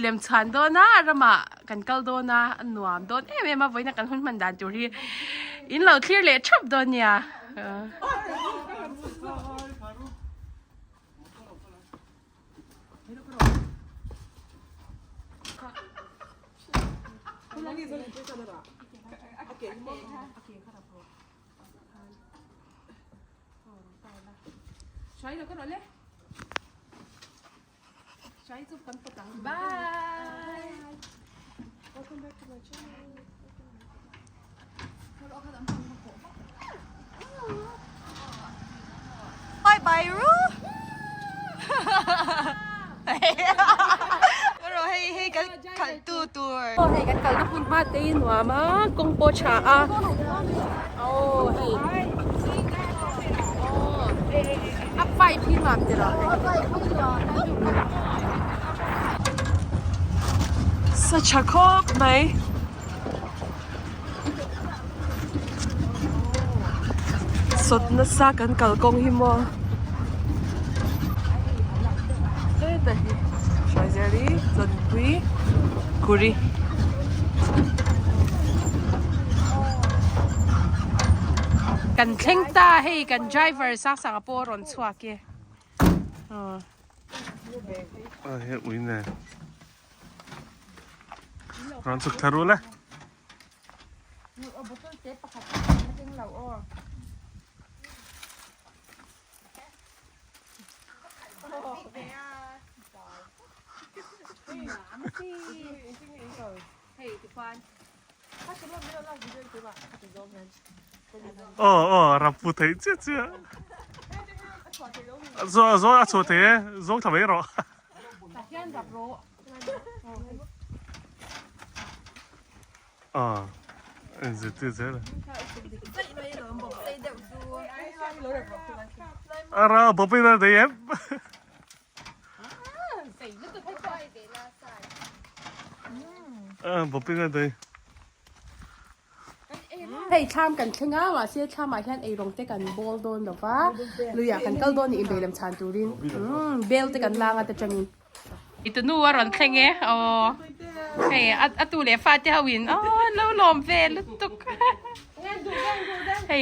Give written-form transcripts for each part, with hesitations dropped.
เลมชันโดนะระมากันกัลโดนะอันนวมโดนเมมาไว้นักกันหุ่นมันดันจุรีอินเราเคลียร์เลยชอบโดนเนี่ยใช้แล้วก็รอเลยใช้จุดกันประจังบาย Welcome back to my channel บายบายรู้เราให้กันขันตัวโอ้ให้กันกันแล้วคุณป้าตีนหัวมากงโปชาอ่ะโอ้ให้อัพไฟพี่หม่ำเดี๋ยวสัชคบไหมสดนัสกันกัลกงหิมะเอ๊ะแต่ใช่เจลี่จนปุยกุรีกันเข่งตาให้กันไดรเวอร์สักสังคโปร์รอนสวาเกเฮ้ยวินเนี่ยร้อนสุดทะลุเลยรับพูดไทยเจ๊说题说ทำไมหรอ了啊宝贝那的宝贝那的ให้ชามกันเชงอ่ะว่าเสียชามมาแค่ไอรงเตกันบอลโดนหรอวะลุยกันกัลโดนอีเบลมชานตูรินเบลเตกันลางอ่ะแต่จังอีตัวนู้ว่ารอนเชงเอ๋อเฮ้ยอะตูเล่ฟาเจ้าวินอ๋อแล้วลมเวลุตุกเฮ้ย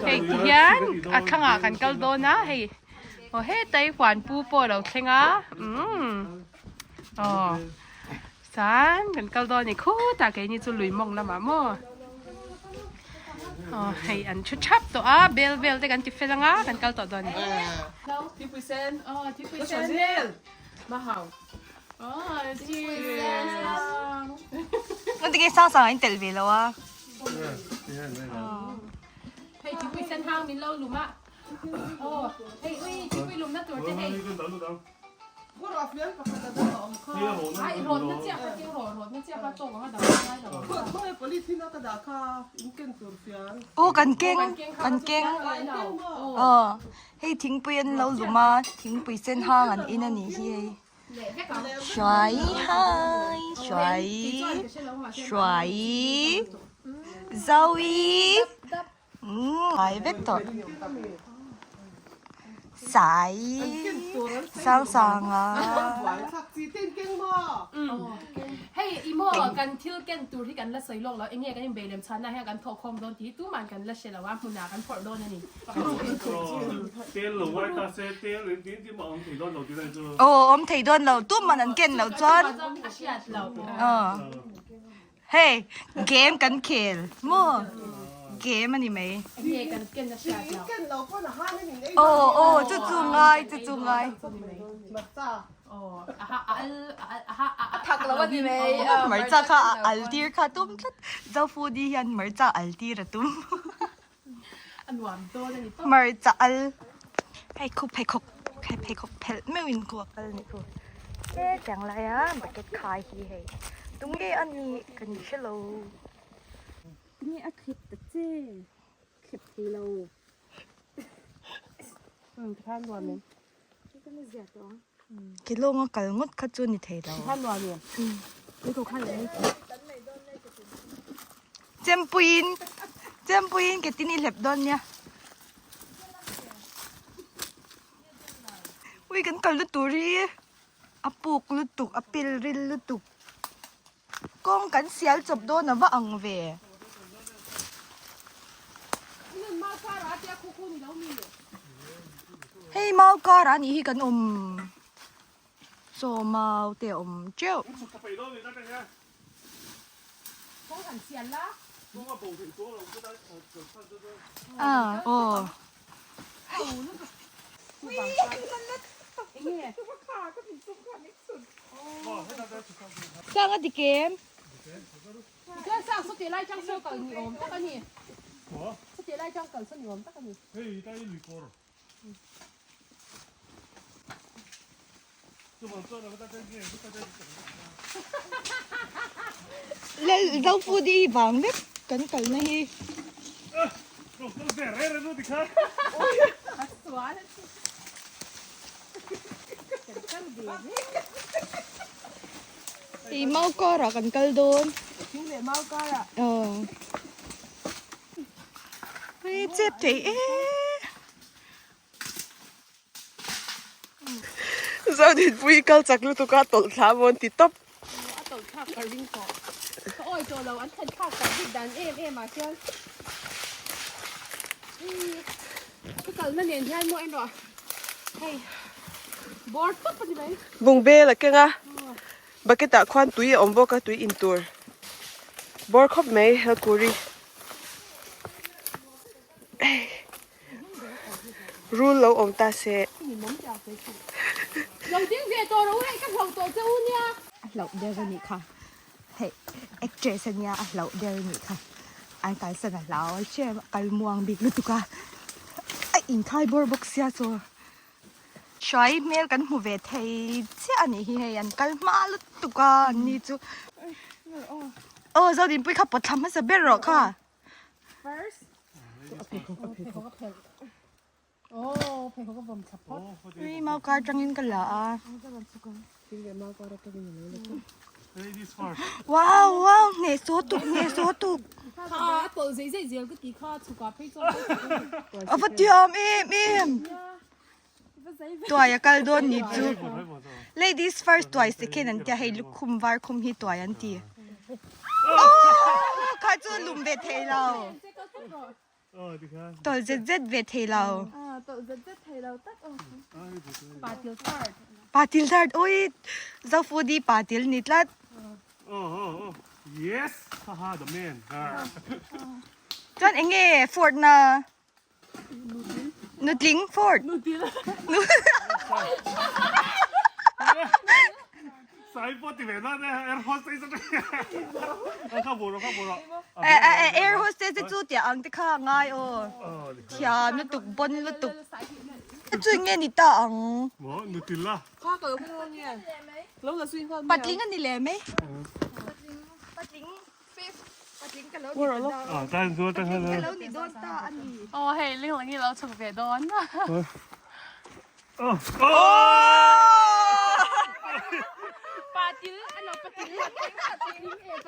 เฮ้ยยันอะข้างอ่ะกันกัลโดนนะเฮ้ยโอ้เฮ้ยไต้หวันปูโปเราเชงอ่ะอ๋อsanกันกัลดอนนี่คู่ตาแกนี่จะลุยมองละมาโม่อ๋อให้อันชุดชับตัวเบลแต่กันจิฟเฟลังกันกัลต่อดอนนี่ที่ปุยเซนอ๋อที่ปุยเซนมาเห่าอ๋อที่มันตะกี้สร้างอินเตอร์วิวแล้ววะเฮ้ยที่ปุยเซนห้างมินเล่าลุมอ่ะโอ้เฮ้ยที่ปุยลุมน่าตัวจะเฮ้ย我老边个还在那弄看，哎，弄那只还挺好，弄那只还做个还得买的。我也不理听那个大咖，应该做边。โอ้กันเก่งให้ทิ้งไปยันเราหรือมาทิ้งไปเส้นห้างอันอินนี่เฮ้ยสวยสวยซาวีไอเวกเตอร์สายสร้างอ่ะเฮ้ยอีโม่กันเที่ยวกันตัวที่กันละใส่ลงแล้วไอ้เนี่ยกันยังเบลเลมชันนะให้กันทอคอมโดนที่ตู้มันกันละเชลว่ามุนากันพอร์โดนนี่เตี้ยหลงไว้ตาเซ่เตี้ยหรือดิ้นที่มองถี่ด้านเราที่ไหนจ้ะโอ้อมถี่ด้านเราตู้มันนั่นเก่งเราจ้อนเฮ้ยเกมกันเขียนมั่วเกมมันนี่ไหมโอ้จู่ๆไงถักแล้ววันนี้ไหมเหมือนจะค่ะอัลตีร์ค่ะตุ้มเจ้าฟูดียันเหมือนจะอัลตีร์ตุ้มเหมือนจะอัลให้คุบเพลไม่วินกลัวกันนี่กูเอ๊ะจังไรอ่ะบักเก็ตคายฮีเฮตุ้งเกอันนี้กันเชลโลนี่อะคลิปตะเจ้คลิปที่เราท่านรวมเนี่ยกิโลงก็งดขจุนนี่เทเราท่านรวมเนี่ยนี่ถูกขั้นเลยเจมปุยนเกตินี่เล็บดอนเนี่ยวิกันกันลุตุรี a puk lu tuk a pil ril lu tuk kong kan sial chop do na wa ang ve hey mau ka ra ni hi kan so mau te treo 個肥多你得嘅。好很咸啦。嗰個部停咗啦，我覺得就分咗咗。啊哦。Sang ở đi kiếm. Cái sang số tiền lại trang số cần nhiều tất cả nhỉ? Số tiền lại trang cần số nhiều tất cả nhỉ? Hey, đây lười過啦。做乜做啦？我得真嘅，我得真。Lên rau phu đi vàng đấy, cẩn cẩn này. Không rẻ rẻ rồi đi khác. Xóa đấy. Thì mau co ra cần cân đôn. Chúng để mau coi à? Ê, chết thế. Sao thì vui câu chắc lúc tôi có tổ thả môn thì tóc. Tổ thả cả linh cỏ. Ôi trời lâu anh thân thả cả linh đàn em mà chơi. Cái cần nó liền hai mua em rồi. Hey. Board tốt gì đấy? Vùng bê là cái ngà. Bà cái tạ khoan túi ổng vô cái túi in tour. Bor khóc mấy hả curi. Rule lâu ổng ta sẽ. Đầu tiên về tổ đâu hay các hậu tổ châu nha. Lẩu đeo ra nhỉ khả. Hey, extra sân nha, lẩu đeo ra nhỉ khả. Anh cái sân là lẩu chơi cái muang bị lụt cả. Ai in khai bor box ya so. Xoay mail kan mu ve thei che ani hi he an kal ma lu tu ka ni chu zo din pui kha pot tham sa ber ro kha First. Oh, phải có vòng support. ui mau ka trangin ka la a Ladies first. wow ne so tu Kha tổ giấy giấy giấy cái tí kha chụp cả phải cho. a vật tiam em toy a kal don ni chu ladies first twice second an tia hei lu khum var khum hi toy an ti kha chu lum ve thei lao Đi khác. to zet ve thei lao Tổ giấy giấy thầy đâu tất. Bà tiểu card. patil thard oi za foodi patil nitlat Oh. Yes. Haha, the man. chuan enge fort na nutling fort Sai po thì về đó Air Hostess đó. Không buồn rồi. air hostess chu tia ang te kha ngai o thia nu tuk bon lu tuk chu nge ni ta ang Mo, Nutella. Kha cỡ cái luôn nha. Lúc là xuyên hơn. patling ani le me patling fifth patling ka lo ni Tan rồi. ka lo ni don ta ani Ồ, hey, linh là nghe lâu chụp về đón. Bà tiểu, anh nói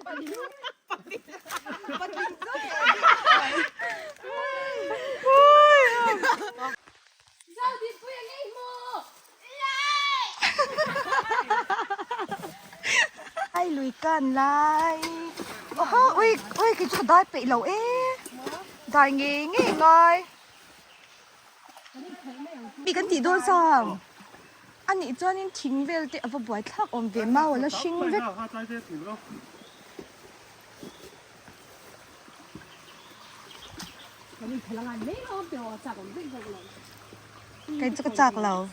bà tiểu. Sao đi quên ngay mồ. ai lui kan lai ui cái chỗ dai pe lo dai nge ngai bị kan ti don sang ani chuan in thing vel te ava boy thak om ve ma wala hring vek Mình thấy là ngày mấy hôm thì họ chả còn biết rồi. cái chỗ chak lo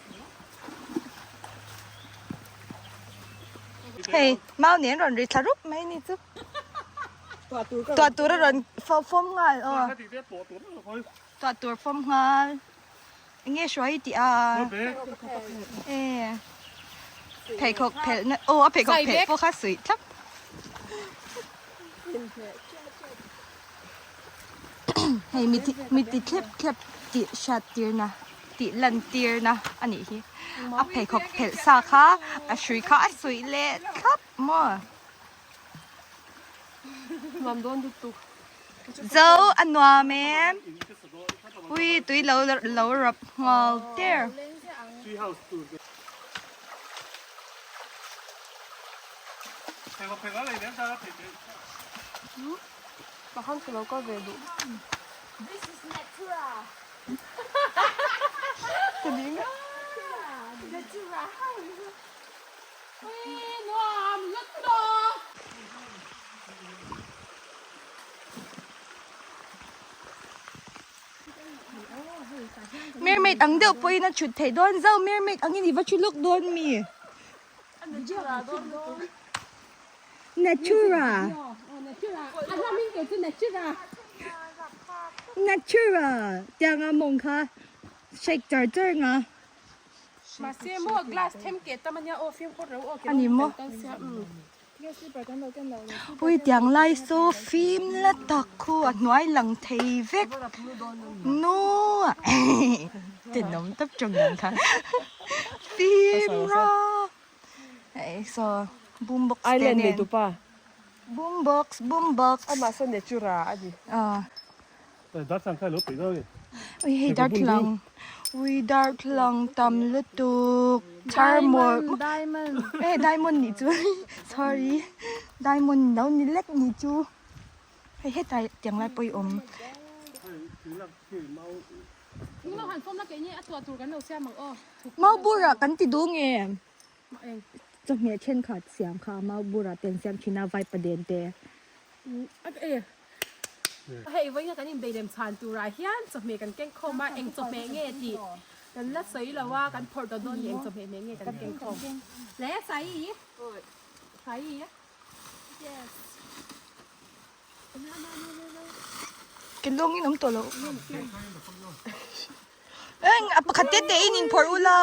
hey mau nen ron ri tharup mai ni chu tua tu ron phong ngal tua tu phong ngal nghe xoay ti a phải khóc phải phải khóc phải phô khát sweet lắm hay mi ti clip ti shot tir na ti lan tir na anh ấy hi à phải khóc phải sa khá à sweet khá sweet lệ khắp mà Làm đón được tục. dâu anh noa mem ui tụi lâu rập ngầu there 個平安嚟點得平平。把康起樓嗰邊度。This is natural. 點啊？ Natural. 喂，我唔甩到。Mermaid ang daw po na chut tay doon daw mermaid ang hindi ba chulok doon mi. Natural. Namin kayo natural. Natural. Tiang nga mong ka. Shake jar nga. Masih mo glass template taman niya off yung puro okay. Ano mo? Uy, tiang lai so film la takku at nuai lang thay vek. No. Tinom tập trung lang ka. Film ra. Ay, so boombox Island din. nito pa. Boombox, boombox. Masa natura adi. Ah. 打上開攞肥多嘅。 Uy, hey, dark lang. Uy, dark lang. Tam lutuk. Charmol. Diamond. Eh, diamond ni chú. Sorry. Diamond đâu ni lek ni chú. Hey, hết tay tiếng lại bôi ôm. Yung lang hanfom na kanya at tuwa turgan daw siya mang oh. Mau bura kan ti dung eh. Cho mẹ trên khát xiang kha mau bura tiền xiang china vai pa den te. At eh. Hey, với nga kanin bailemchhuan tu ra hian chop me kan keng khoma eng chop me nge ti. Kan la sei la wa kan phor do don eng chop me nge kan keng khom. Le sai. Sai. Yes. Cái lông ini nom tolo. Eng apa khat te inin por ula.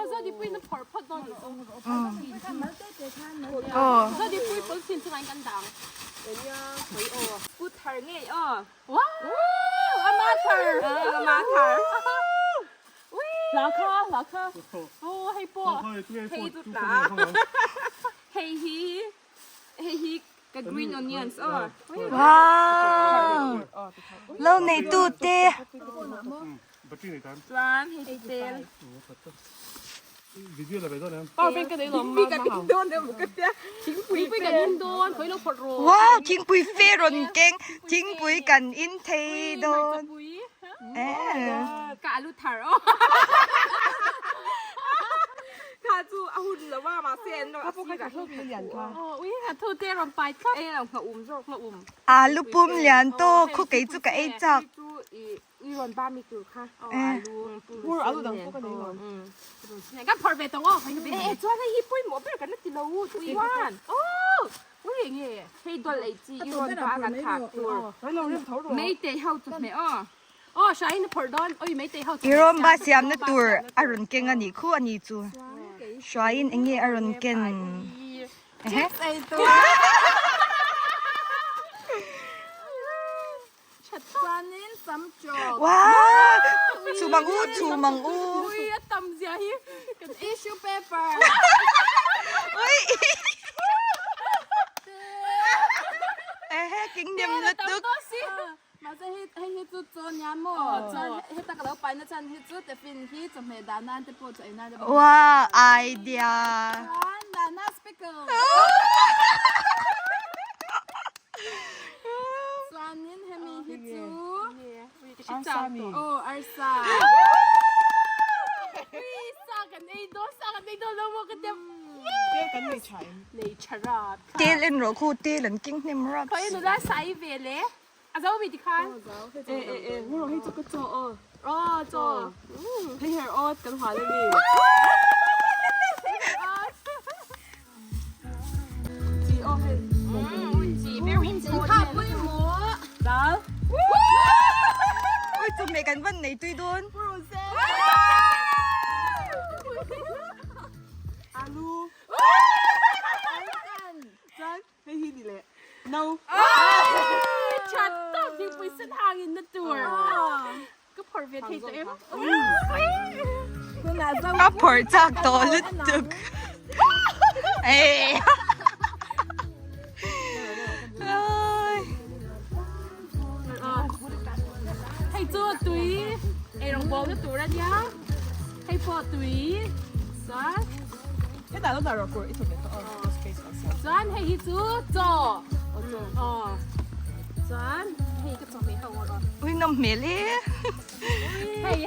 So di pui na phor phot don. Oh. So di pui pol sin chuan kan dang. Put her nghe oh. Wow! Amateur! Amateur. Lá kha. Oh, hay po. Hey tụt đã. Hey he cái green onions oh. Wow. Lâu này tu te. 不知你睇。 Toàn hey tên. video là phải đó nè. Bao bên cái đấy là Vì cái bên đôn đều một cái tia. chính quý với cái in đôn, với nó phật rồi. Wow, chính bùi phê rồn keng. Chính bùi cần in thay đôn. Cả lút thở oh. Cả chú hun làว่ามาเส้นเนาะ Apo ka ka so yan ka. Oh, ui, hạt thu tê rồi bài khắp. เอ้เราrồi mà Alu pum lian to khu kei chu ka ei chak. chú y ron ba mi cử kha Puro alu dang ko ka ni ron. Này các phật về tông oh, phải cái ê cho cái hi pui mo pero kan ti lo tu iwan oh, ui nghe. hey dol lai chi y ron ba kan thak tur Ai lo rim thau ro. mấy tê hao tu me oh. Oh, sai nó phật đôn, ui mấy tê hậu. Iron ba siam na tur arun keng ani khu ani chu. Shwain engi arun ken. Chanin sam job Wow. Chu mang u. Ui, tầm gì hi. tissue paper Ui. Kinh niệm lật tức. mà sẽ hit chút cho nhà mồ cho hit ta cái đó bài nó chân hit chút để phim hit cho mẹ đàn anh để phụ cho anh để Wow, idea. đàn anh speaker Chanin hemi hit chú Asami. oh arsa Ui, sa cái này đó đâu mà cái dem. Pe kan ni chai. Này charap. Tel en ro khu tel en king nim ra. Thôi nó đã sai về lẽ. À dấu bị thì khăn. Mo ro hi chu ka cho Cho. Hey hair out kan hwa le ni. chị oh hey Chị very important. ha bui mo Đó. Ui, chu me kan van nei tui don. Alu. Jan, hey hi ni le. No. Chặt tao đi với sân hàng in the door. Cứ phở Việt thì tụi em. A por chak to lut tuk. Ê. Hay cho túi. Ê đồng bóng nó tụi ra nhá. Hay phở túi. Sao? Cái ta nó da ro ko ito beto. Oh, okay. 转黑一组走，哦，转黑一个走没好我了， อุ้ยนมเมลี่ 嘿，一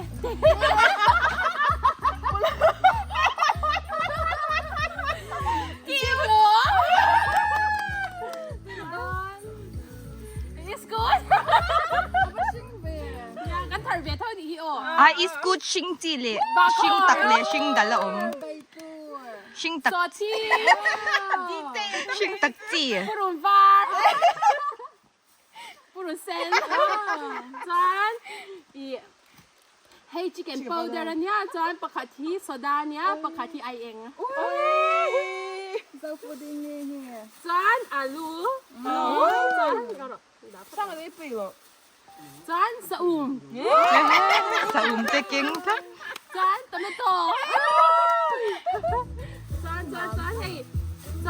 个，it's good，กันถ่ายเวทเท่านี้อ๋อ อ่ะ is good ชิงจีเลยชิงตักเลยชิงดัลละอมชิงตัก 左七， ชิงตักจี 不run发，不run森，转一。ให้จิเกนเปาเดอร์เนี่ยจอนปกติโซดาเนี่ยปกติไอเองจอนอาลูจอน上个得背了。จอนสะอุ่ม สะอุ่มเตะเก่งทั้ง จอนตะเมโตจ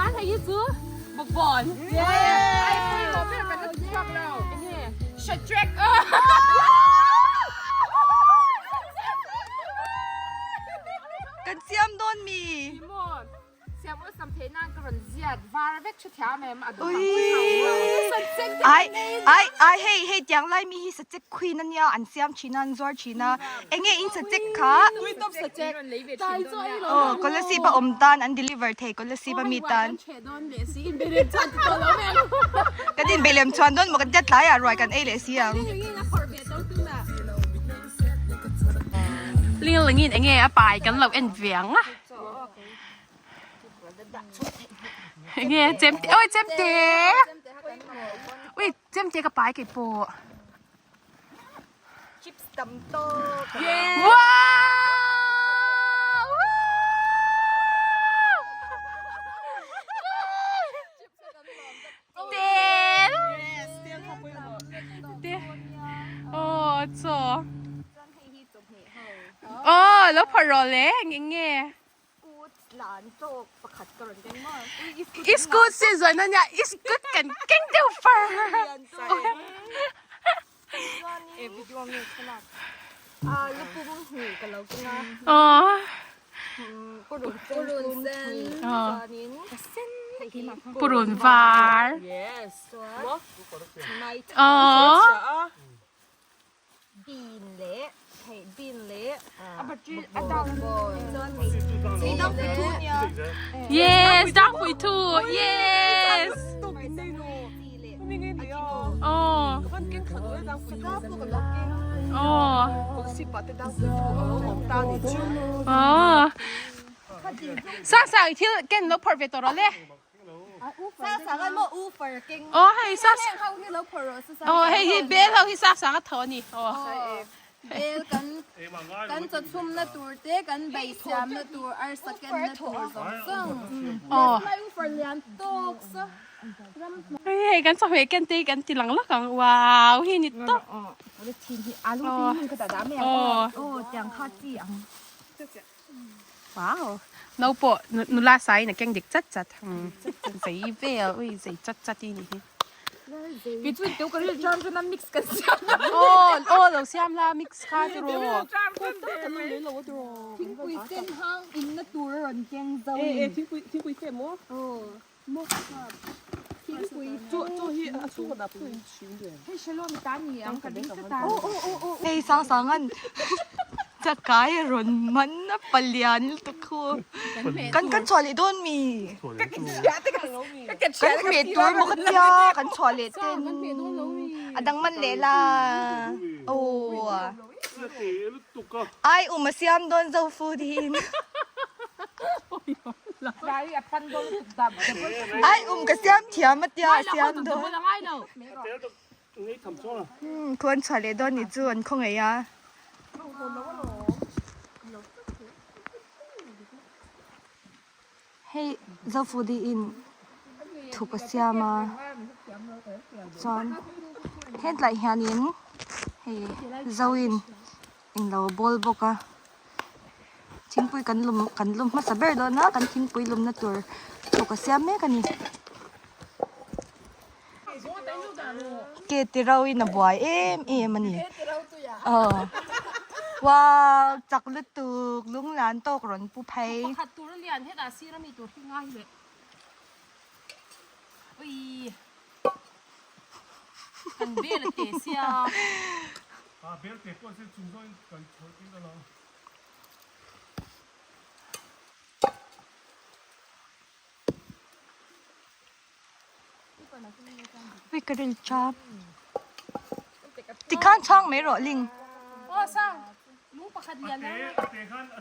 อนให้ยี่จูบุกบอลไอ้ปุ้ยเราไม่เป็นนักชอบเราเนี่ยช็อตแทร็กกันเสียมโดนมี เสียว่าสัมเพนังกระนเจียดวาร์เวกชุดแถวแม่มาดู อุ้ย สันเซ็ง ไอ้เฮ้ยจังไรมีฮิสเจ็กควีนั่นเนี่ยอันเสียมชีนันจอร์ชีนาเอ็งอินสเจ็กค่ะ ตายจ้อยเลย โอ้ก็เลยสิบะอมตันอัน deliver เทก็เลยสิบะมีตัน เชดอนเลซี่อินเบเรจัดตัวแล้วแม่ ก็ดินเบลมชวนโดนมันก็จัดหลายอร่อยกันเอ้เลยสิยัง liên là nhìn anh nghe bài cắn lộc anh viếng á nghe chém ôi chém té ui chém té cái bài cái bộ ชิปสตัมโต wow tên tên ồ trờiแล้วพอรอเลยnghe กูหลานโจกประคัดกระนกันมาก is good season นั่นเนี่ย is good กันเก่งเดียวฟ้า เอวิดีโอมีขนาดลูกปุ้งหูกันแล้วกันนะ อ๋อ กูรุนเส้นตอนนี้เส้น ปรุนฟาร์ yes ใน อ๋อ บีนเละเห็นบีนเละปัจจุบันดาวสีดำไปทุกเนี่ย yes ดักคุยทู yes อ๋อ อ๋อ อ๋อสร้างที่เก่งแล้ว perfect ตัวเราเลย ซาสากันว่าอูเฟอร์เก่ง อ๋อให้สร้าง เขาเนี่ยเราพอรู้สึก อ๋อให้เบลเขาที่สร้างก็เท่านี้อ๋อ เบลกันจะชุ่มในตัวเต้กันใบเสียมในตัวอาร์สกันในตัวซึ่งไม่อูฟอร์เลียนตกซะ เฮ้ยกันสมัยกันตีกันทีหลังแล้วกันว้าวเฮ้ยนี่ต๊อก ทีที่อาลูกทีมันก็แต่ดาแม่โอ้จังข้าจีอัง ว้าวเราปะนุลาไซน์น่ะแกงเด็กจัดใส่เวลอุ้ยใส่จัดที่นี่ พี่จุ๊ดเดี๋ยวก็เรื่องจอมจะนั่งมิกซ์กันซะ โอ้เราเสียมลามิกซ์คาร์ดโร ทิ้งปุยเส้นห้างอินในตัวร้อนแกงเจ้า 听过什么？ โอ้มกครับทิ้งปุย 做个那不能吃的。 ให้ฉันลองตาเหนียงกับดิสตา เฮ้ยสังจะกายรุนมันนะปลยันตุคูกันชอเลโดนมีกันเมตัวมกเตียกันชอเลเต้นอดังมันเลล่ะโอ้ไออุมาเซียมโดนเจ้าฟูดินไอกระเซียมเทียมมาเตียเซียมโดนควรชอเลโดนนี่จวนคงไงยะให้เจ้าฟูดีอินถูกเสียมาจอนเห็นไหลเฮียนินให้เจ้าอินเอ็งเราบอลบกะทิ้งปุยกันลุมมาสับเบอร์ดนะกันทิ้งปุยลุมนะตัวถูกเสียแม่กันนี่เกติเราอินนะบอยมันนี่ว้าวจักลุตุกลุงหลานโตกรนผู้ไพ ขัดตัวเรียนให้ตาซีแล้วมีตัวที่ง่ายเลย กันเบี้ยละเตะเสีย 啊，别给过去中上跟头顶的了。 วิกฤตชอบติข้างช่องไม่หรอลิง โอ้สั่งลูกประคัดเรียนนะ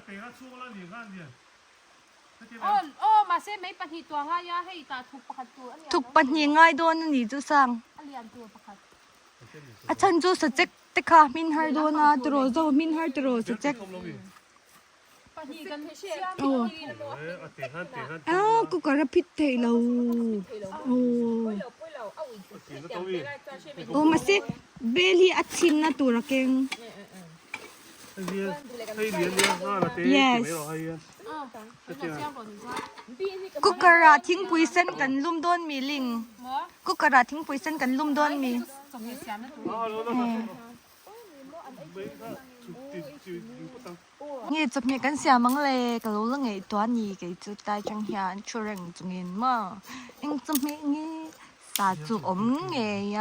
得看出了你看去。 โอ้มาเซ่ไม่ปฏิตัวง่ายให้ตาถูกประคัดตัวอันนี้ ถูกปัญญาง่ายโดนนี่จูสัง อันเรียนตัวประคัด อาจารย์จูสเจ็กติค่ะมินฮาร์โดนาตโรโซมินฮาร์ตโรสเจ็ก ปฏิกันเชี่ย โอ้ 得看得看。 อ้าวกูก็รับผิดเทเราโอ้โอ้มาสิเบลีอัดชินนะตัวละเก่ง 黑莲的啊，那得没有黑呀。 กูกระราทิ้งปุยเส้นกันลุ่มโดนมีลิงกูกระราทิ้งปุยเส้นกันลุ่มโดนมี 啊，那没看，就不当。 งี้จะมีกันเสียมังเลยก็รู้เรื่องไอ้ตัวนี้ก็จะได้จังเฮียนช่วยเร่งจงเงินมาเอ็งจะมีงี้สาจุอมเงีย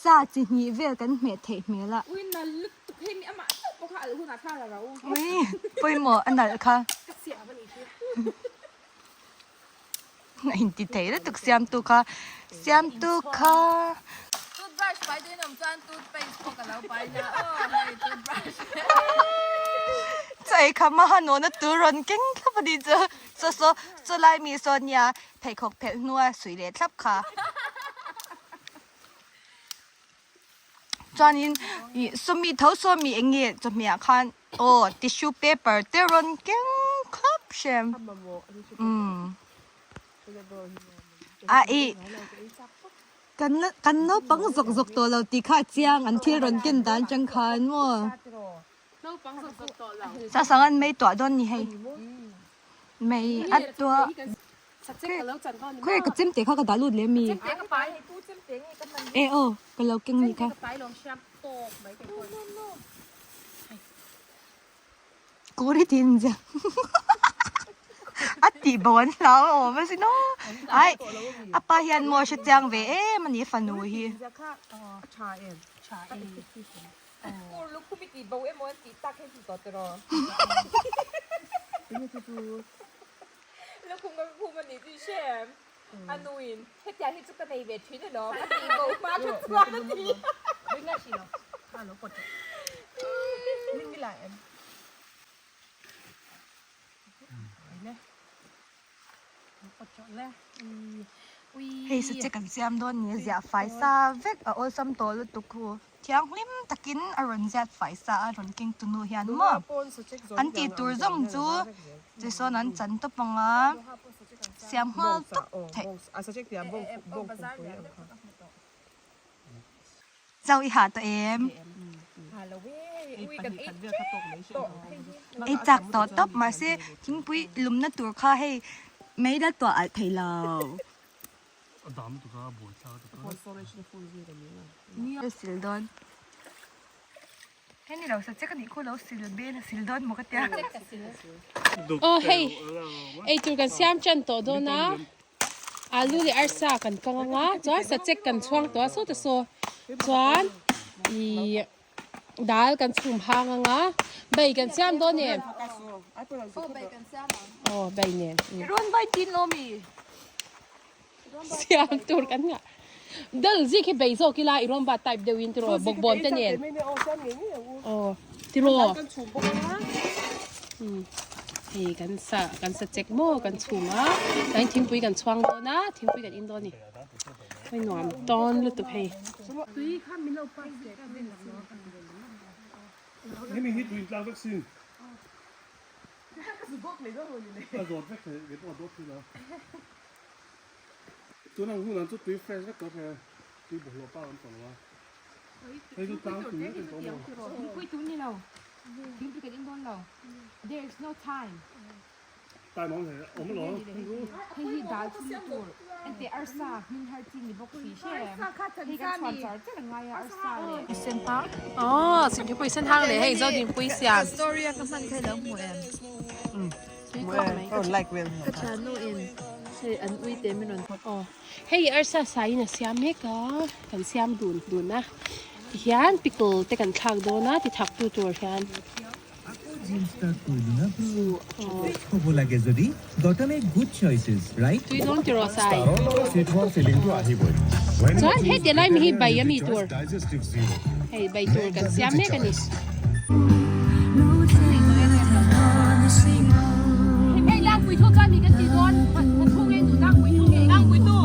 สาจีนีเวกันเมทเทมีละ อุ้ยนั่นลึกตุกเฮมีอ่ะมาปกติหรือคุณอาข้าวเรา อุ้ยไปหมออันไหนคะ เสียวันนี้คือ ไหนติเทแล้วตุกเสียมตุกค่ะเสียมตุกค่ะ ตูดบรัชไปด้วยน้ำจานตูดไปพกกับเราไปนะเลยตูดบรัช ใจคำมาหนูนะตัวรอนเก่งครับพอดีเจอไลมีโซนยาเพคกเพกนัวสวยเลยครับค่ะจอนี้สมีเท่าสมีเองเงี้ยจะมีอาคารโอ้ทิชชู่เปเปอร์เตรอนเก่งครับเชมอีกันน้ปังจกตัวเราตีข้าเจียงอันที่รอนเก่งดันจังคันมั่วจะสั่งอันไม่ตัวด้นนี่ให้ไม่อัดตัวคุยกับจิ้มเตะเขากระดาษรูดเลยมี เด็กก็ไปให้กูจิ้มเต็งให้กับมัน โอ้ก็เราเก่งนี่ค่ะ ไปลองแชมโปกไปกันคน กูได้ทินจ้ะอัดตีบอลเราโอ้ไม่สิน้องไอ้อาปาเฮียนมัวชุดจังเว้มันนี่ฟันหนูฮี กูลูกกูไปตีเบาเอ็มวันตีตักให้ตีต่อตรอแล้วคุณก็พูดมันนี่ที่แชมอันนูอินเฮ็ดยาที่จุกกระในเวทชิ้นเนาะมันตีเบามากทุกวันนาที ไม่ง่ายสิหรอกเราปวดไม่มีหลายอันเนี่ยปวดจังเลยเฮ้ยสุดจะกันเสียมโดนเนี่ยจะไฟซ่าเวกโอ้ซ้ำตัวลุตุกูเที่ยงลิมตะกินอรุณจัดไฟซ่าอรุณเก่งตุนูเฮียนมั่วอันตีตัวจงจูจะสอนอันจันตปังอ่ะเสียมหัวตุกเทเจ้าอีหาตัวเอ็มไอจากต่อตบมาสิทิ้งปุ้ยลุมนั่นตัวข้าให้ไม่ได้ตัวอัดไทยเราสิลดอนให้นี่เราสักกันนี่คู่เราสิลเบนสิลดอนหมกเตีย โอ้เฮ้ยไอตัวกันเสียมจันโตโดนะอาลูเลยอาร์ซ่ากันกังงะจ้าสัจเจกันช่วงตัวโซตโซจ้าอีดาลกันสุ่มหางงะใบกันเสียมโดนเนี่ย โอ้ไปกันเสียมา โอ้ใบเนี่ย ร้อนใบดินโนมี เสียมตัวกันงะเดิลซิคิใบโซกิลาอีรอมบาไตป์เดวินติโรบกบอนเตเนียนโอ้ติโรเฮ้กันสะกันสัจเจกโมกันสุ่มอ่ะแต่ทิ้งปุยกันช่วงตัวนะทิ้งปุยกันอินโดนี่ไม่หนวมตอนลุตุเพย์ 你们去对拉个心。啊，做这个给多多去了。做那湖南做对 fresh 那个是对不老包咁做啦。你都当对一定做嘛。 ปุยตุ้นนี่เราทิ้งปุยกันอินโดนเรา there is no time 大網係我們攞。ให้ฮีดาทุ่มตัวอันเตอาร์ซ่ามินฮาร์จินนี่บอกสีแช่ให้กันชวนจอร์จะยังไงอาร์ซ่าเลยเส้นทางอ๋อสิ่งที่ปุยเส้นทางเลยให้เจ้าดินปุยเสีย สตอรี่ก็มันแค่เรื่องหมูแอม Oh, like well. ชาโนเอ็น อันอุ้ยเต็มไม่นอน อ๋อเฮ้ยอาร์ซ่าใส่น่ะเสียมเมกะกันเสียมดูนนะที่ยันปิกลแต่กันทางโดนะที่ทักตัวยัน লাগে যদি গতমে good choices right তুইโดนจะรอใส่ Sichuan feeling to ahiboi. จอนเฮ้ยเดี๋ยวไล่มีใบยามีตัว Digestive zero. เฮ้ยใบตัวกันเสียมเมกันนี่เฮ้ยล่างกุยทุ่งจอนมีกันตีโดนมันทุ่งเองดูล่างกุยทุ่งเองล่างกุยตู้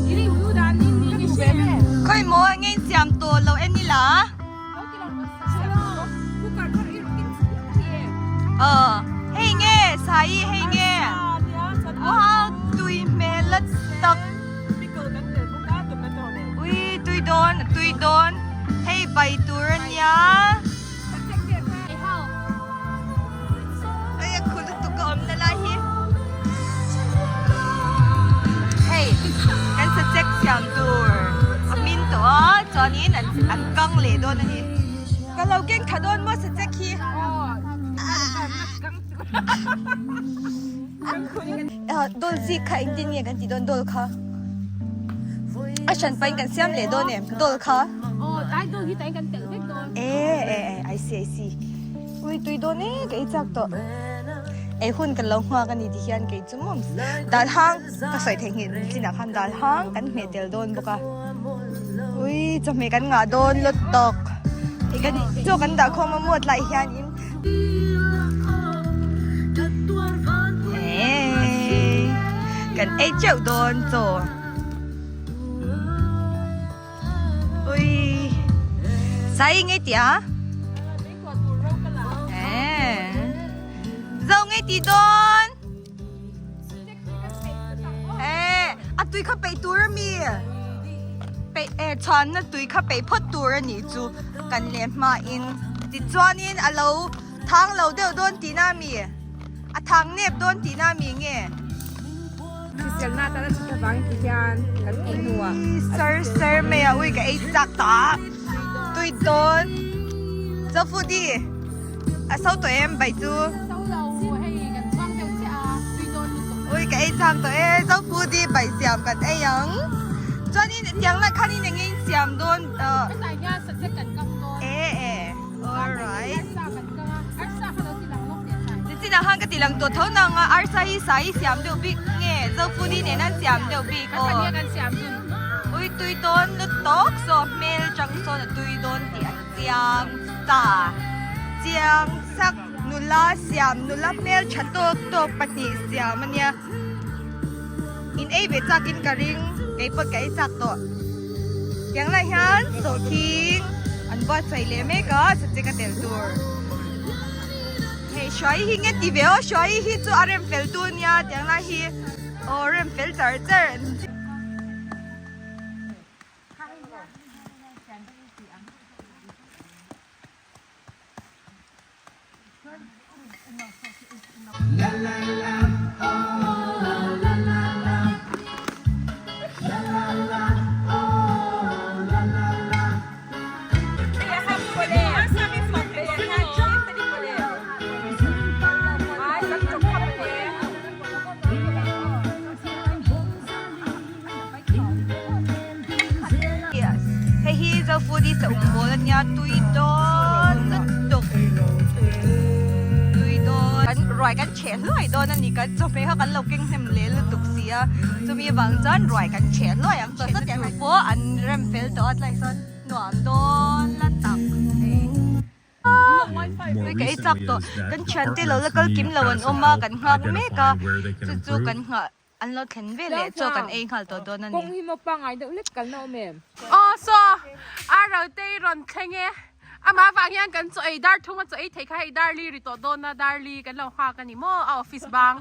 ยี่นี่หูดานนี่ไม่ใช่แม่ ค่อยโม้เงี้ยเสียมตัวเราเอ็นนี่ล่ะเฮ้ยเงี้ยใส่เฮ้ยเงี้ยว้าวตุยเมลัดตักอุ้ยตุยโดนเฮ้ยใบตัวเนี้ยเฮ้ยคุณตุกกอมนั่นแหละฮิเฮ้ยกันสเจ็กเสียมตัวมินตัวจอนี้อันกังเลยโดนนี่ก็เราเก่งถ้าโดนว่าสเจ็กฮีโดนสิค่ะอินเดียกันที่โดนค่ะฉันไปกันเสียมเลยโดนเนี่ยโดนค่ะได้โดนที่แต่งกันเตะไม่โดนI see อุ้ยตุยโดนเนี่ยก็อีจักตัวหุ่นกันลงหัวกันนี่ที่เฮียนก็จุ่มดาลห้างก็ใส่เทงเห็นจินาคันดาลห้างกันเมเดลโดนบุกะอุ้ยจะเมกันงาโดนลดตกอีกันโจกันดาคงมาหมดไหลเฮียนอินกันเจ้าโดนโจอุ้ยใส่ไงเตี๋ยเราไงตีโดนตุยเข้าไปตัวมีไปฉันน่ะตุยเข้าไปพดตัวนี่จูกันเลี้ยงมาอินติดจวนอินเราทางเราเดียวโดนตีหน้ามีทางเน็บโดนตีหน้ามีไงที่เสียงหน้าแต่ละชุดบางที่ยันกันอินหัวเซอร์เมียอุ้ยกับไอ้จักตาตุยโดนเจ้าฟูดีเศร้าตัวเองไปจูอุ้ยกับไอ้จักตัวเองเจ้าฟูดีไปเสียมกันไอ้ยังจวนนี้ยังละคันนี้ยังไงเสียมโดนไม่ใส่ยาสักกันกำโดนalright อาร์ซ่ากันก็อาร์ซ่าเขาตีหลังนกเดียวใส่ที่นั่งห้างกันตีหลังตัวเท่านั้นอาร์ซ่าฮิสายเสียมเดียวบิ๊กเงี้ยเจ้าฟูดีเนี่ยนั่นเสียมเดียวบิ๊กกันเนี่ยกันเสียมดุนอุ้ยตุยโดนลุดตกสอบเมลจังโซนตุยโดนเตียเจียงตาเจียงสักนุลาเสียมนุลาเมลชัดตัวปนิเสียมันเนี่ยอินเอเวจักอินกระริงไก่ปดไก่จักตัวยังไรฮันโซคิงอันบอดใส่เลเมก็สัจจกันเดลตัวเฮ้ยช่วยฮิงเงตีเวลช่วยฮิจูอาร์เรมเฟลตัวเนี่ยยังไรฮิโอเรมเฟลเจอร์ฟูดีจะอุ้มโบลันยาตุยโดนตุกตุยโดนกันรอยกันเฉดลอยโดนนั่นนี่ก็จะไม่เข้ากันเราเก่งเต็มเลยลุตุกเสียจะมีบางจานรอยกันเฉดลอยอันตัวสัตย์อย่างหัวอันเริ่มเฟลตัวอะไรสันหนวมโดนละตับไม่ก็ไอ้จับตัวกันเฉดที่เราแล้วก็กิมเราอันอมมากันหักไม่ก็จู่ๆกันหักอันเราเห็นเวลโจกันเองค่ะตัวนั่นนี่คงหิมะปังไงเด็กเล็กกันเอาแม่อ๋อโซ่เราได้รอนแข่งเงี้ยมาฟังยังกันจะไอ้ดาร์ทุ่งมันจะไอ้เทคให้ดาร์ลีหรือตัวโดนนะดาร์ลีกันเราหากันนี่มั่วเอาฟิสบัง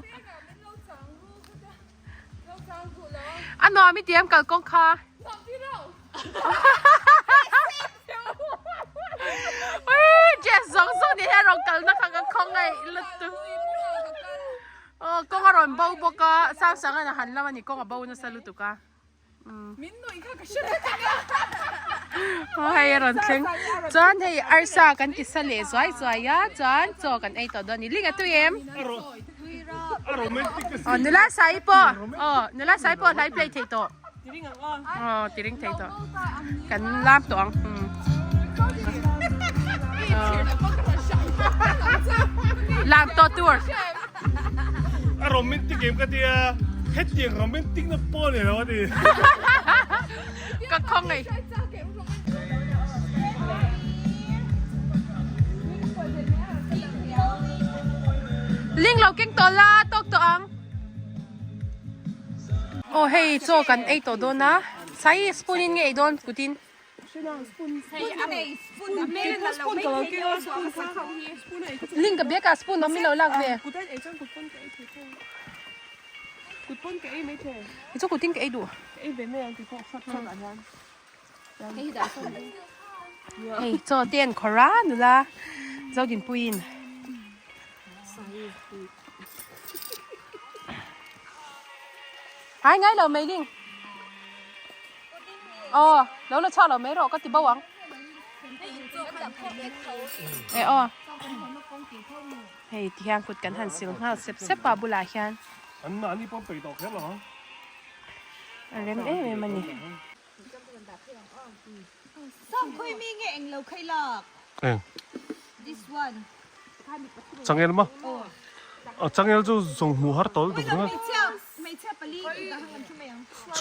นอนไม่เตรียมกับกงคาเจ๊สองส่วนนี้ให้เรากันนะคะกับคงไงลุดตัวก็อร่อยบ้าบอกก็สร้างสังกันหันแล้ววันนี้ก็บ้าน่าสลุตุกะมินหน่อยค่ะก็ช่วยกันให้รอนเชิงจอนให้อาร์ซ่ากันกิสเลสวยยะจอนโจกันไอตัวดอนนี่ลิงกับตัวเอ็ม อ๋อเนื้อละไซปออ๋อเนื้อละไซปอไลฟ์เพลย์เทโตอ๋อติริงเทโตกันลาบตัวลาบตัวตัว romantic game ก็เดียเฮ็ดอย่าง romantic นะป้อนเลยแล้วดิ ก็คงไงลิงเราเก่งตัวละตกตัวอังโอ้เฮ้ยโจกันไอตัวโดนนะใส่สปูนินไงไอโดนกูตินลิงกับเบียกับสปูนน้องไม่เราลักเบียไอโจกูตินกับไอดูเฮ้ยโจเตียนคอราหนูละเจ้าดินปุยนหายไงเราไม่ลิงอ๋อแล้วเราชอบเราไม่รอก็ติดบ้าวังเอออ๋อเฮ้ยที่ยังคุดกันหันสิวห้าเซบปาบุลาชันอันนี้ป้อนไปดอกแค่หรออะไรมันนี่ต้องคุยมีไงเองเราเคยหลอก this one 장애는 뭐? 장애를 좀 무하러 떠도 되구나. ไม่เชื่อปลีอีกแล้วมันชุ่มยัง 주.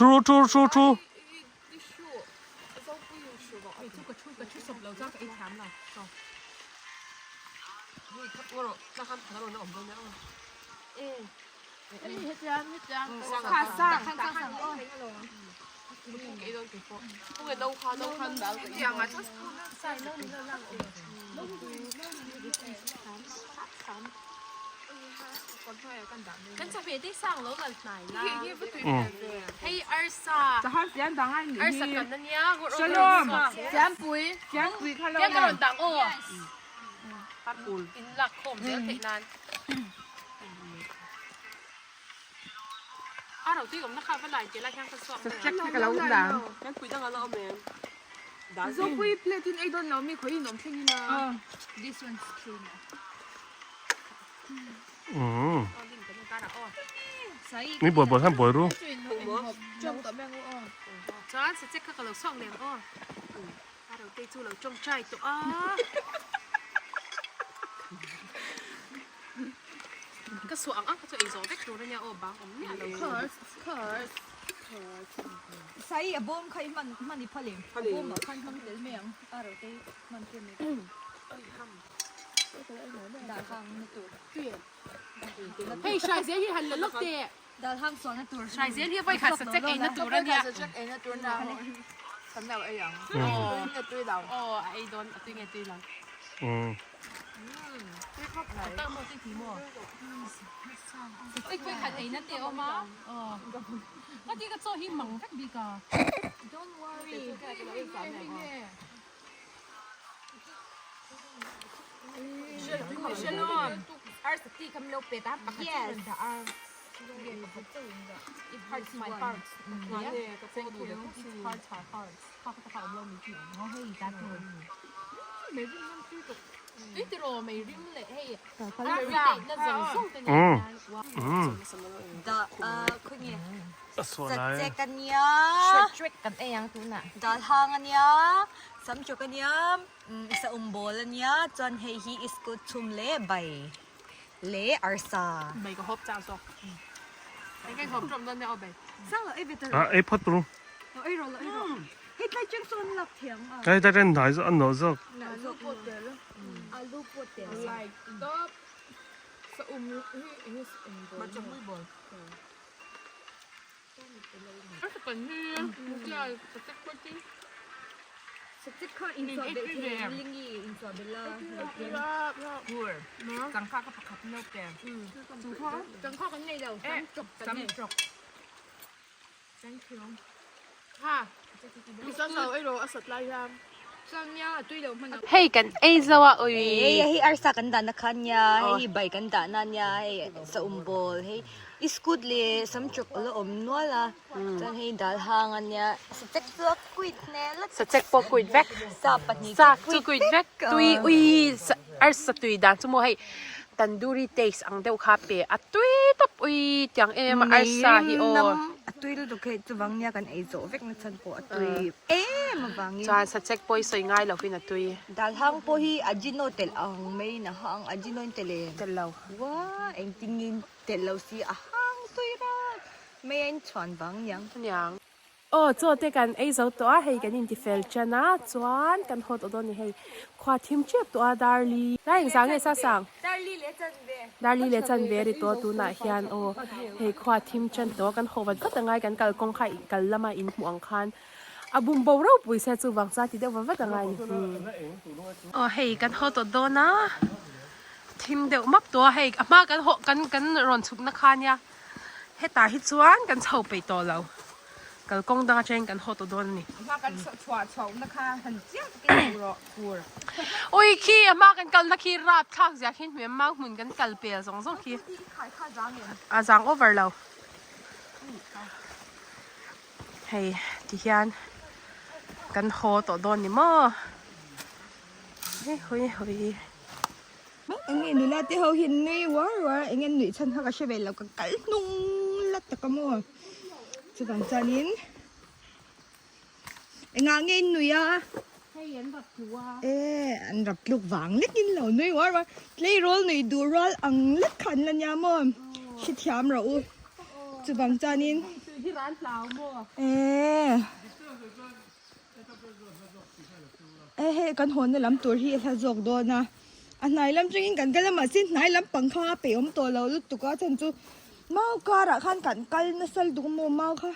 跟这边的上楼个奶啦，嘿二傻，这还先当俺二傻干的呢，我先背看两个人当哦，八ปูอินหลักข่มเดี๋ยวติดนานเราตีกับนักข่าวเป็นหลายเจ้าละแข่งกันสอบ แจ็คกับเราดัง งั้นคุยตั้งแต่เราเมน So we play in I don't know me 可以弄成呢 This one's true 니 한 뭐로? 좀 더 매워 저한 sẽ các cái lẩu xoong liền ô đầu tiên chu lẩu trong chai tụ cái xoong á cái chỗ vết đồ đó nha ô bang ống nhà lẩu curse ใส่อะบอมใครมันนี่พลิมบอมคันมันเดือดเมียงอะไรที่มันเป็นด่าทางในตัว hey sai dễ thì hành là lúc đi ด่าทางสอนในตัว sai dễ thì phải khát sạch chắc ấy nó tụ ra nha chắc ấy nó tụi nào tấm nào ấyอย่าง tụi đầu ai đón tụi nghe tụi lần tao mua cái gì mua cái khát ấy nó tiêu mà cái gì cái chỗ hi mỏng phết đi cả Don't worry Shalom Our city come no pet up Yes It hurts my heart Yeah, cái chỗ đủ được it hurts my heartเขาจะเอาลงมีกี่เขาให้การเงินไม่รู้น้ำชื่อตกít rồi mày rim lệ hay à nó dần xuống tới nhàด่าคุยเนี่ยจะเจ 소라이. กันเนี่ย Trick กันเองยังตัวน่ะ ด่าทางอันเนี่ยสำจุกันเนี่ยisa umbolเนี่ยจนให้ he is good ชุมเล่ใบเล่อาร์ซา mày có hộp chào sao anh cái hộp trộm đơn đeo mày สร้างเลยเอวิเตอร์ 아, 에이팟으로. ไอ้รอไอ้รอเฮ้ยใครจังส่วนหลักเถียงอ่ะ 아이들은 나이서 안 넣어서. อาลูกปวดเดี๋ยว Like stop sa mà chồng muy bồi rất là cần như là chắc quên chứ สติ๊กเกอร์อินสตาเบลลิงกี้อินสตาเบลล่า vừa càng pha các hạt nâu kèm chẳng có cái này đâu sắm trọc tránh thiếu ha sao sao ấy rồi sật lại ra sao nha tuy đâu mà hey kan ai zawa oi เฮ้ยอาร์ซากันดานักขันเนี่ยเฮ้ยใบกันดานันเนี่ยเฮ้ยsa umbolเฮ้ย is good เลยสำจุกละอมนัวละจนให้ดาทางอันเนี่ยสเต็กตัวกุดเนี่ยละ sa check po kuit vek ซาปัดนี่ sa chu kuit vek tui ui ar sa tui dan chu mo hey tandoori taste ang deuh kha pe atui top ui tiang em arsa hi o atui lu ke chuwang nia kan ei zo vek na chan po atui ma wangi chan sa check poi soi ngai lo hin atui dal hang po hi ajino tel ang mai na hang ajino tele telo wa eng tingin tel lo si a hang tui ra mai en chuan wang yang yang cho te kan ei zo to a hei kan in ti fel chana chuan kan hot odon ni hei khwa thim chep to a darli ra eng sang e sa sang darli le chan ve ri to tu na hian o hei khwa thim chan to kan howat khat angai kan kal kong khai kal lama in hu ang khan abum bo ro pui se chu wang cha ti de wa angai hei kan hot odona thim de map to hei ama kan ho kan ron chuk na khan ya hetar hi chuan kan chho pe to lo kal kong da chen kan hot odon ni ma kan chwa na kha han chiang ke ro kur oi khi ama kan kal na khi rat khak ja hin me ma mun kan kal pel song song khi khai kha jang yen a jang over lo hey ti hian kan hot odon ni mo hoi anh nu la te ho hin ni war anh nu chan ha ka shebe lo ka kal nung la ta ka mo chu bang chanin anh nghe nu ya hey yan bat tuwa an rap luk wang let in lo nui war play role nui du role ang let khan lan ya mo shi thiam ro chu bang chanin hi ran plau mo he kan hon na lam tur hi tha jok do na a nai lam chingin kan kala ma sin nai lam pangkha pe om to lo lu tu ka chan chu mau ka ra khan kan kal na sal du mo mau kha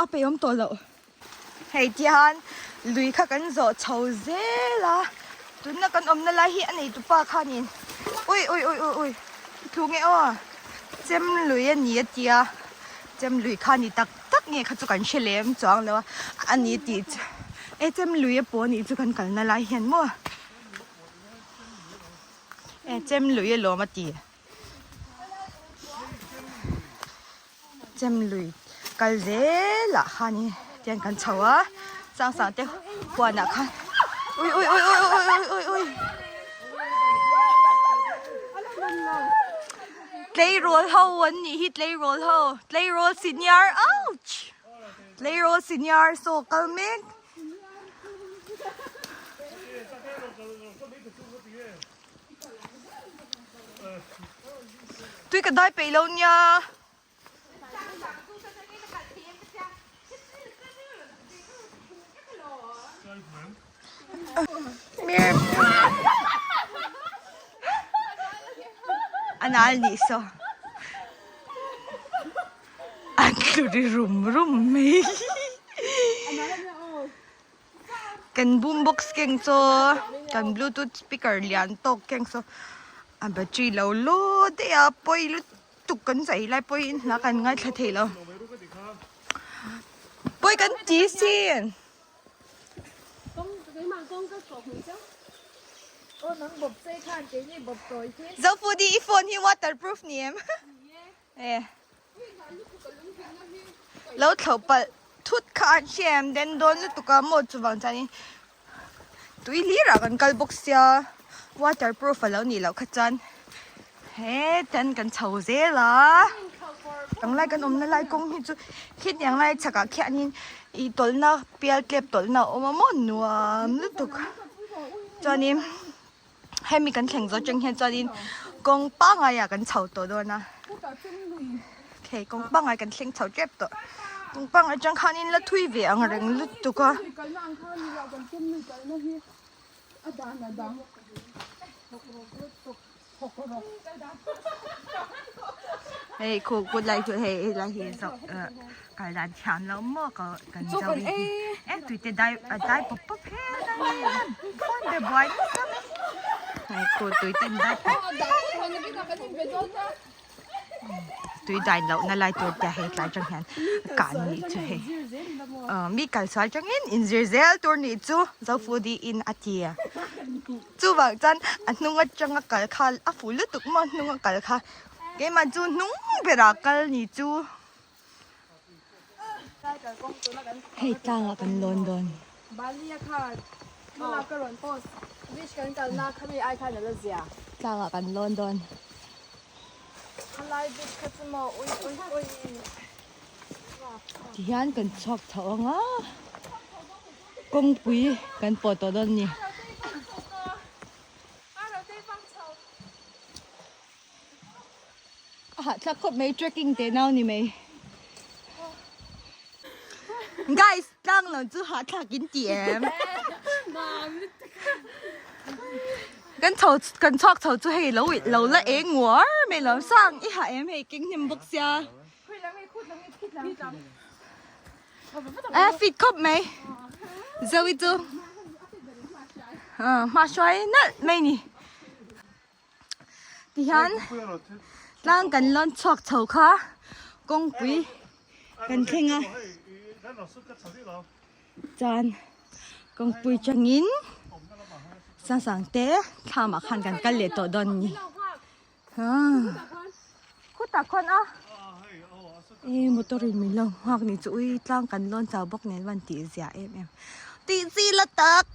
a pe om to lo hei tian lui kha kan zo chau ze la tun na kan om na la hi anei tu pa khanin oi thu nge o chem lui ani tia chem lui khani tak nghe khá cho cảnh xe lém chọn là anh ấy thì em lùi bố ni cho cảnh cảnh là lại hiện mua em lùi lò mà tì em lùi cái dễ là khani tiền cảnh chầu á sang sang thế qua nè khăn ui play roll ho one ni hit play roll senior ouch play roll senior so kalmek tui ka dai pe lo nya anal ni so di rum me kan boombox keng so kan bluetooth speaker lian tok keng so a battery lo de a poi lu tuk kan sai lai poi na kan ngai tha the lo poi kan ti sin dấu phu đi iPhone hi waterproof ni em lâu thầu bật thút khan xem đến đón lúc tụi cá một chút vàng chani tụi lý ra gần cái box ya waterproof lâu nỉ lâu khát chân hết chân cần chầu dễ là đằng lại cần ôm lại công hi chú hít yang lại chắc cả kia nhìn i tol na pial klep tol na ôm món nuam lúc tụi chani hay mi cần khéng gió chân hiện chani công ba ngày à cần chầu tổ đó na okay công ba ngày cần khéng chầu chép tổ công ba ngày chẳng khan in là thui về ang reng lúc tụi cá hey cô lại tụi hey là hiện giờ cái đàn chán lắm mà có cần giao đi em tụi tụi đại bắp bắp hết đây con để bói hey cô tụi tụi đại tụi đại lẩu na lại tụi đại hết lại chẳng hạn cản nhỉ chứ hey mi cản sao chẳng hạn in Israel tụi nhỉ chú giao phu đi in Atia chú bảo chân anh nung ở trong cái cản khăn à phụ lướt tụi mà nung ở cản khăn cái mà chú nung về ra cái nhỉ chú hey tang ở gần London Bali ka mula ka ron post บิชกันกันนะขมีไอคันแล้วเสีย ตากันลอนดอน อะไรบิชกันจะมาอุ้ย ที่ฮันกันชอบเถอะงะกงปุยกันปอตัวดอนนี่ถ้าคนไม่ trekking เตะน่านี่ไหม guys ตั้งหลังจะหาทางกินเจียมกันชอบเถอะจะให้เราละเองหัวไม่เราสร้างอีหาเอ็มให้กินนิ่มบุกเสียฟิตครบไหมจะวิจูมาช่วยนั่นไม่นี่ดิฉันร่างกันร้อนชอกเถอะค่ะกงปุยกันเข่งอ่ะจานกงปุยจังงินสั่งเตะทำอาหารกันเลยตัวดอนนี่คู่ตาคนอ่ะมอเตอร์มีลมหากนี่จุ้ยร่างกันร้อนเจ้าบอกเน้นวันตีเสียตีซีละตัก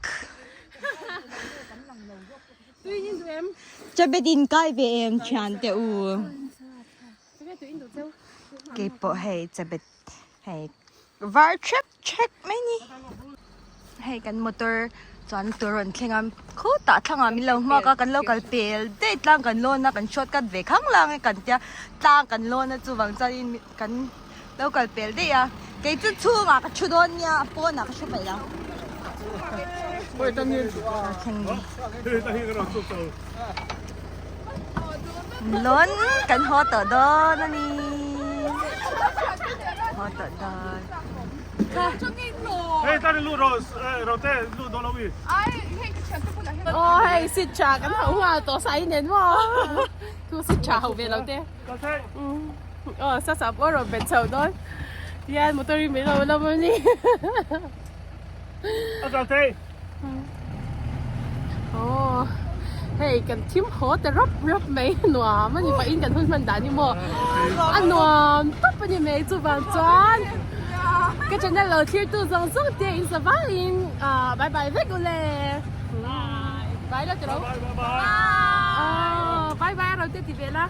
จะไปดินใกล้ไปฉันแต่เก็บให้จะไปให้วาร์เช็คไหมนี่ให้กันมอเตอร์จอนตัวรถแข่งกันคู่ตาทั้งมีลมมากกันโลกันเปลได้ร่างกันโลนนะกันชดกันเวข้างล่างกันจะต่างกันโลนนะจู่วังใจกันโลกันเปลได้อะเกี่ยจะชูงากชุดนเนี่ยปนก็ชุบไปแล้ว喂，等你，等你个老叔叔。ล้นกันฮอตดอนนี่ฮอตดอน哎，带你录着，然后再录到那位。โอ้ยสิชากันเขาว่าตัวใสเน้นว่าคือสิชาเขาเป็นเราเด้สับว่าเราเป็นชาวดอนยันมอเตอร์ไม่เราแล้วมันนี่刚才。โอ้เฮ้ยกันทิมโหแต่รับไม่หนัวมันอยู่ไปอินกันทุ่นมันด่านี่มั่วอันหนัวตุ๊บไปนี่ไม่จู่บ้านจวนก็จะนั่งเราเที่ยวตู้สองเดียวอินสบายอินบายไปกูเลยบายแล้วจ้ะเราบายเราเที่ยวที่เบลล่า